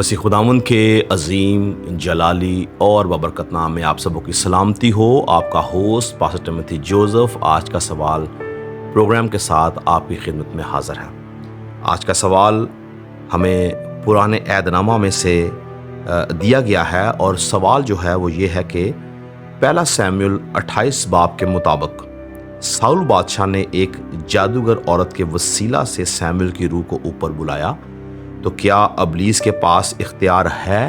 مسیح خداوند کے عظیم جلالی اور ببرکت نام میں آپ سبوں کی سلامتی ہو۔ آپ کا ہوسٹ پاسٹر ٹیموتھی جوزف آج کا سوال پروگرام کے ساتھ آپ کی خدمت میں حاضر ہے۔ آج کا سوال ہمیں پرانے عہد نامہ میں سے دیا گیا ہے، اور سوال جو ہے وہ یہ ہے کہ پہلا سیموئیل 28 باب کے مطابق ساؤل بادشاہ نے ایک جادوگر عورت کے وسیلہ سے سیموئیل کی روح کو اوپر بلایا، تو کیا ابلیس کے پاس اختیار ہے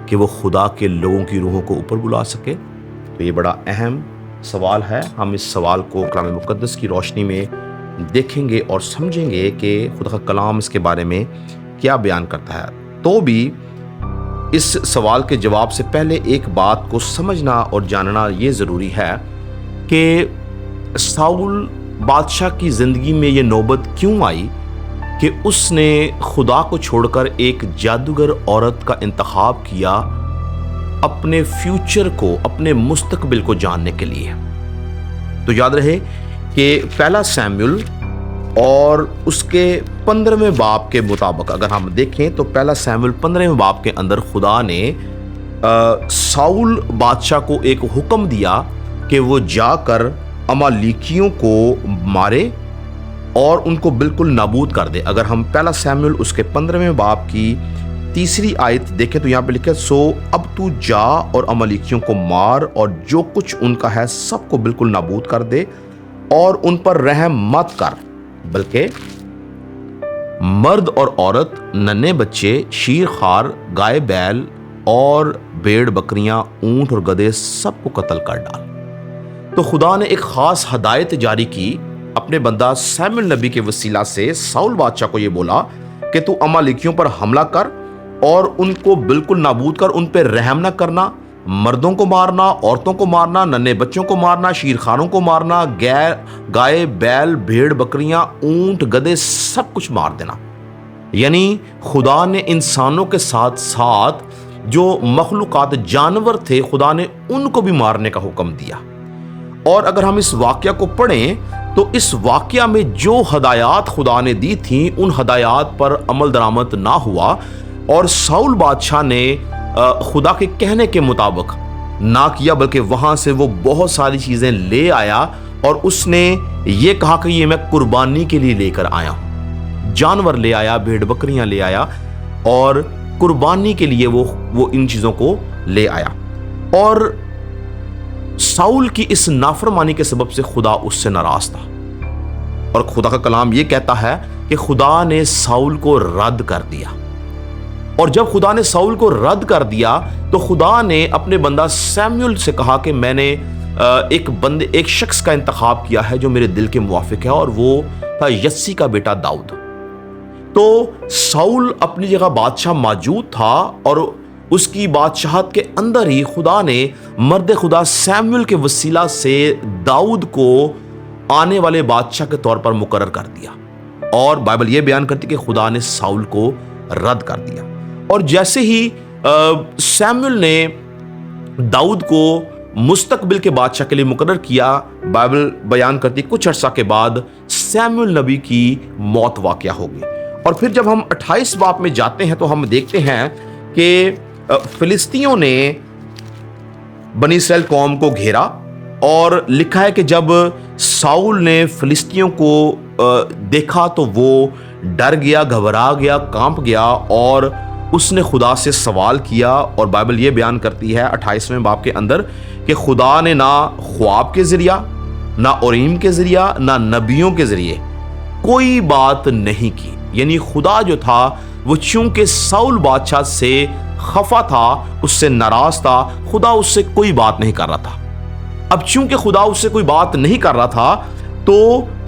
کہ وہ خدا کے لوگوں کی روحوں کو اوپر بلا سکے؟ تو یہ بڑا اہم سوال ہے۔ ہم اس سوال کو کلام مقدس کی روشنی میں دیکھیں گے اور سمجھیں گے کہ خدا کا کلام اس کے بارے میں کیا بیان کرتا ہے۔ تو بھی اس سوال کے جواب سے پہلے ایک بات کو سمجھنا اور جاننا یہ ضروری ہے کہ ساؤل بادشاہ کی زندگی میں یہ نوبت کیوں آئی کہ اس نے خدا کو چھوڑ کر ایک جادوگر عورت کا انتخاب کیا اپنے فیوچر کو، اپنے مستقبل کو جاننے کے لیے۔ تو یاد رہے کہ پہلا سیموئیل اور اس کے 15ویں باب کے مطابق اگر ہم دیکھیں تو پہلا سیموئیل 15ویں باب کے اندر خدا نے ساؤل بادشاہ کو ایک حکم دیا کہ وہ جا کر امالیکیوں کو مارے اور ان کو بالکل نابود کر دے۔ اگر ہم پہلا سیموئیل اس کے 15ویں باب کی 3 آیت دیکھیں تو یہاں پہ لکھا ہے، سو اب تو جا اور امالیکیوں کو مار اور جو کچھ ان کا ہے سب کو بالکل نابود کر دے، اور ان پر رحم مت کر، بلکہ مرد اور عورت، ننھے بچے، شیر خوار، گائے بیل اور بھیڑ بکریاں، اونٹ اور گدھے سب کو قتل کر ڈال۔ تو خدا نے ایک خاص ہدایت جاری کی اپنے بندہ سیموئیل نبی کے وسیلہ سے۔ ساؤل بادشاہ کو یہ بولا کہ تو امالیکیوں پر حملہ کر اور ان کو بالکل نابود کر، ان پہ رحم نہ کرنا، مردوں کو مارنا، عورتوں کو مارنا، ننھے بچوں کو مارنا، شیرخانوں کو مارنا، گائے بیل، بھیڑ بکریاں، اونٹ گدھے سب کچھ مار دینا۔ یعنی خدا نے انسانوں کے ساتھ ساتھ جو مخلوقات جانور تھے خدا نے ان کو بھی مارنے کا حکم دیا۔ اور اگر ہم اس واقعہ کو پڑھیں تو اس واقعہ میں جو ہدایات خدا نے دی تھیں ان ہدایات پر عمل درآمد نہ ہوا، اور ساؤل بادشاہ نے خدا کے کہنے کے مطابق نہ کیا، بلکہ وہاں سے وہ بہت ساری چیزیں لے آیا اور اس نے یہ کہا کہ یہ میں قربانی کے لیے لے کر آیا ہوں۔ جانور لے آیا، بھیڑ بکریاں لے آیا اور قربانی کے لیے وہ ان چیزوں کو لے آیا، اور ساؤل کی اس نافرمانی کے سبب سے خدا اس سے ناراض تھا۔ اور خدا کا کلام یہ کہتا ہے کہ خدا نے ساؤل کو رد کر دیا، اور جب خدا نے ساؤل کو رد کر دیا تو خدا نے اپنے بندہ سیموئیل سے کہا کہ میں نے ایک شخص کا انتخاب کیا ہے جو میرے دل کے موافق ہے، اور وہ تھا یسی کا بیٹا داؤد۔ تو ساؤل اپنی جگہ بادشاہ موجود تھا، اور اس کی بادشاہت کے اندر ہی خدا نے مرد خدا سیموئیل کے وسیلہ سے داؤد کو آنے والے بادشاہ کے طور پر مقرر کر دیا، اور بائبل یہ بیان کرتی کہ خدا نے ساؤل کو رد کر دیا۔ اور جیسے ہی سیموئیل نے داؤد کو مستقبل کے بادشاہ کے لیے مقرر کیا، بائبل بیان کرتی کچھ عرصہ کے بعد سیموئیل نبی کی موت واقع ہوگی۔ اور پھر جب ہم 28 باب میں جاتے ہیں تو ہم دیکھتے ہیں کہ فلسطینیوں نے بنی اسرائیل قوم کو گھیرا، اور لکھا ہے کہ جب ساؤل نے فلسطینیوں کو دیکھا تو وہ ڈر گیا، گھبرا گیا، کانپ گیا، اور اس نے خدا سے سوال کیا۔ اور بائبل یہ بیان کرتی ہے 28ویں باب کے اندر کہ خدا نے نہ خواب کے ذریعہ، نہ اوریم کے ذریعہ، نہ نبیوں کے ذریعے کوئی بات نہیں کی۔ یعنی خدا جو تھا وہ چونکہ ساؤل بادشاہ سے خفا تھا، اس سے ناراض تھا، خدا اس سے کوئی بات نہیں کر رہا تھا۔ اب چونکہ خدا اس سے کوئی بات نہیں کر رہا تھا تو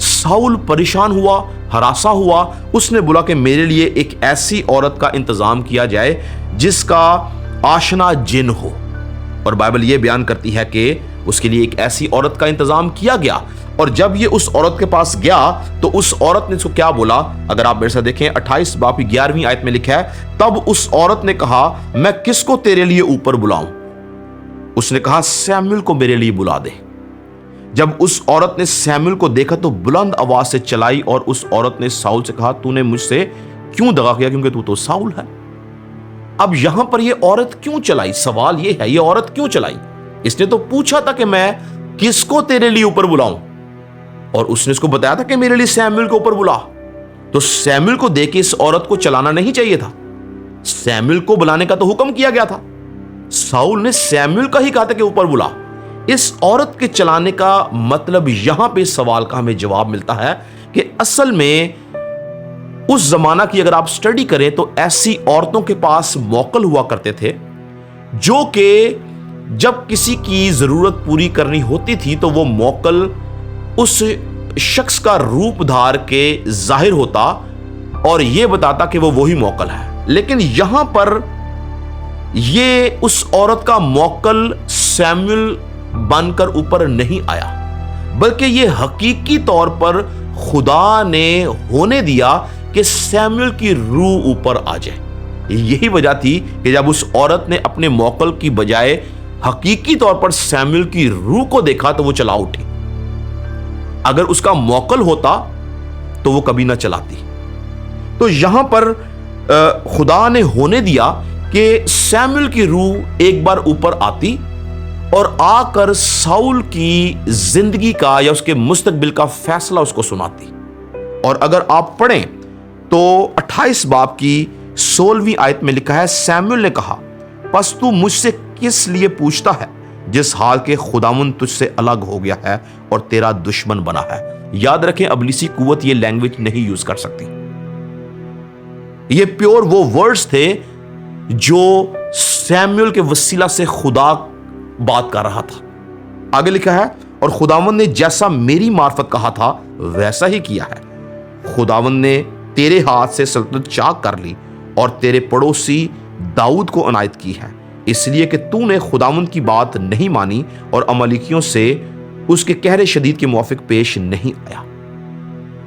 ساؤل پریشان ہوا، ہراساں ہوا۔ اس نے بولا کہ میرے لیے ایک ایسی عورت کا انتظام کیا جائے جس کا آشنا جن ہو، اور بائبل یہ بیان کرتی ہے کہ اس کے لیے ایک ایسی عورت کا انتظام کیا گیا۔ اور جب یہ اس عورت کے پاس گیا تو اس عورت نے اس کو کیا بولا؟ اگر آپ میرے ساتھ دیکھیں 28 باب کی 11ویں آیت میں لکھا ہے، تب اس عورت نے کہا میں کس کو تیرے لیے اوپر بلاؤں؟ اس نے کہا سیموئیل کو میرے لیے بلا دے۔ جب اس عورت نے سیموئیل کو دیکھا تو بلند آواز سے چلائی، اور اس عورت نے ساؤل سے کہا تو نے مجھ سے کیوں دغا کیا، کیونکہ تو ساؤل ہے۔ اب یہاں پر یہ عورت کیوں چلائی؟ سوال یہ ہے، یہ عورت کیوں چلائی؟ اس نے تو پوچھا تھا کہ میں کس کو تیرے لیے اوپر بلاؤں، اور اس نے اس کو بتایا تھا کہ میرے لیے سیموئیل کو اوپر بلا۔ تو سیموئیل کو دیکھ کے اس عورت کو چلانا نہیں چاہیے تھا، سیموئیل کو بلانے کا تو حکم کیا گیا تھا، ساؤل نے سیموئیل کا ہی کہا تھا کہ اوپر بلا۔ اس عورت کے چلانے کا مطلب یہاں پہ سوال کا ہمیں جواب ملتا ہے کہ اصل میں اس زمانہ کی اگر آپ سٹڈی کریں تو ایسی عورتوں کے پاس موکل ہوا کرتے تھے جو کہ جب کسی کی ضرورت پوری کرنی ہوتی تھی تو وہ موکل اس شخص کا روپ دھار کے ظاہر ہوتا اور یہ بتاتا کہ وہ وہی موکل ہے۔ لیکن یہاں پر یہ اس عورت کا موکل سیموئیل بن کر اوپر نہیں آیا، بلکہ یہ حقیقی طور پر خدا نے ہونے دیا کہ سیموئیل کی روح اوپر آ جائے۔ یہی وجہ تھی کہ جب اس عورت نے اپنے موکل کی بجائے حقیقی طور پر سیموئیل کی روح کو دیکھا تو وہ چلا اٹھی۔ اگر اس کا موکل ہوتا تو وہ کبھی نہ چلاتی۔ تو یہاں پر خدا نے ہونے دیا کہ سیموئیل کی روح ایک بار اوپر آتی اور آ کر ساؤل کی زندگی کا یا اس کے مستقبل کا فیصلہ اس کو سناتی۔ اور اگر آپ پڑھیں تو 28 باب کی 16ویں آیت میں لکھا ہے، سیموئیل نے کہا، پس تو مجھ سے کس لیے پوچھتا ہے جس حال کے خداوند تجھ سے الگ ہو گیا ہے اور تیرا دشمن بنا ہے۔ یاد رکھیں ابلیسی قوت یہ لینگویج نہیں یوز کر سکتی، یہ پیور وہ ورڈز تھے جو سیموئیل کے وسیلہ سے خدا بات کر رہا تھا۔ آگے لکھا ہے، اور خداوند نے جیسا میری معرفت کہا تھا ویسا ہی کیا ہے، خداوند نے تیرے ہاتھ سے سلطنت چاک کر لی اور تیرے پڑوسی داؤد کو عنایت کی ہے، اس لیے کہ تو نے خداوند کی بات نہیں مانی اور عملیکیوں سے اس کے قہر شدید کے موافق پیش نہیں آیا۔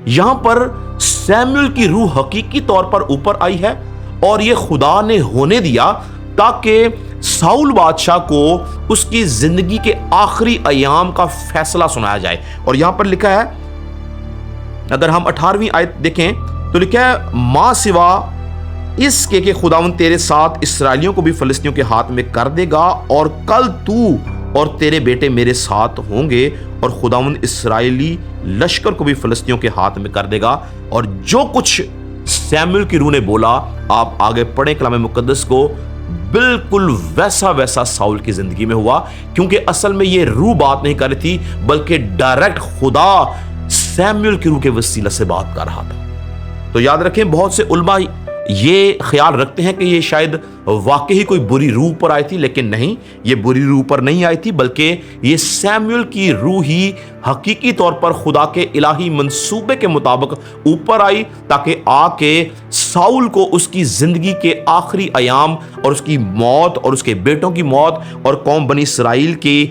یہاں پر سیموئیل کی روح حقیقی طور پر اوپر آئی ہے اور یہ خدا نے ہونے دیا تاکہ ساؤل بادشاہ کو اس کی زندگی کے آخری ایام کا فیصلہ سنایا جائے۔ اور یہاں پر لکھا ہے، اگر ہم 18ویں آیت دیکھیں تو لکھا ہے، ماں سوا اس کے کہ خداوند تیرے ساتھ اسرائیلیوں کو بھی فلسطینیوں کے ہاتھ میں کر دے گا، اور کل تو اور تیرے بیٹے میرے ساتھ ہوں گے، اور خداوند اسرائیلی لشکر کو بھی فلسطینیوں کے ہاتھ میں کر دے گا۔ اور جو کچھ سیموئیل کی روح نے بولا، آپ آگے پڑھیں کلام مقدس کو، بالکل ویسا ویسا ساؤل کی زندگی میں ہوا، کیونکہ اصل میں یہ روح بات نہیں کر رہی تھی بلکہ ڈائریکٹ خدا سیموئیل کی روح کے وسیلہ سے بات کر رہا تھا۔ تو یاد رکھیں، بہت سے علماء یہ خیال رکھتے ہیں کہ یہ شاید واقعی کوئی بری روح پر آئی تھی، لیکن نہیں، یہ بری روح پر نہیں آئی تھی، بلکہ یہ سیموئیل کی روح ہی حقیقی طور پر خدا کے الہی منصوبے کے مطابق اوپر آئی تاکہ آ کے ساؤل کو اس کی زندگی کے آخری ایام اور اس کی موت اور اس کے بیٹوں کی موت اور قوم بنی اسرائیل کی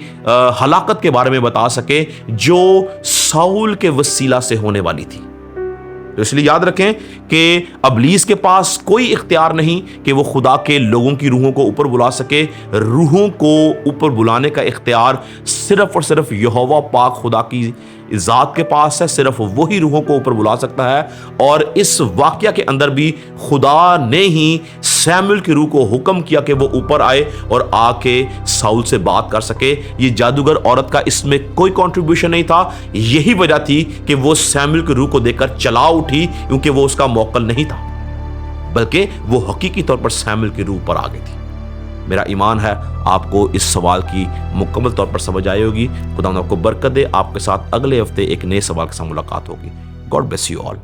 ہلاکت کے بارے میں بتا سکے جو ساؤل کے وسیلہ سے ہونے والی تھی۔ تو اس لیے یاد رکھیں کہ ابلیس کے پاس کوئی اختیار نہیں کہ وہ خدا کے لوگوں کی روحوں کو اوپر بلا سکے۔ روحوں کو اوپر بلانے کا اختیار صرف اور صرف یہوہ پاک خدا کی ذات کے پاس ہے، صرف وہی روحوں کو اوپر بلا سکتا ہے۔ اور اس واقعہ کے اندر بھی خدا نے ہی سیموئیل کی روح کو حکم کیا کہ وہ اوپر آئے اور آ کے ساؤل سے بات کر سکے۔ یہ جادوگر عورت کا اس میں کوئی کنٹریبیوشن نہیں تھا، یہی وجہ تھی کہ وہ سیموئیل کی روح کو دیکھ کر چلا اٹھی، کیونکہ وہ اس کا موکل نہیں تھا، بلکہ وہ حقیقی طور پر سیموئیل کی روح پر آ گئی تھی۔ میرا ایمان ہے آپ کو اس سوال کی مکمل طور پر سمجھ آئی ہوگی۔ خدا آپ کو برکت دے۔ آپ کے ساتھ اگلے ہفتے ایک نئے سوال کے ساتھ ملاقات ہوگی۔ God bless you all.